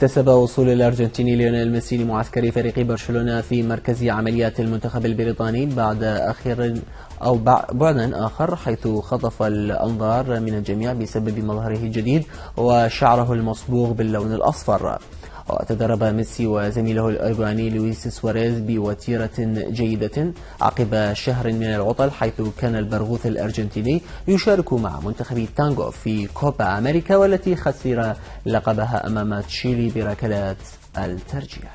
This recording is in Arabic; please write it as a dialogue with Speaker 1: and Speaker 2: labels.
Speaker 1: احتسب وصول الأرجنتيني ليونيل ميسي لمعسكر فريق برشلونة في مركز عمليات المنتخب البريطاني بعد آخر، حيث خطف الأنظار من الجميع بسبب مظهره الجديد وشعره المصبوغ باللون الأصفر. وتدرب ميسي وزميله الأرجواني لويس سواريز بوتيرة جيدة عقب شهر من العطل، حيث كان البرغوث الأرجنتيني يشارك مع منتخب تانغو في كوبا أمريكا، والتي خسر لقبها أمام تشيلي بركلات الترجيح.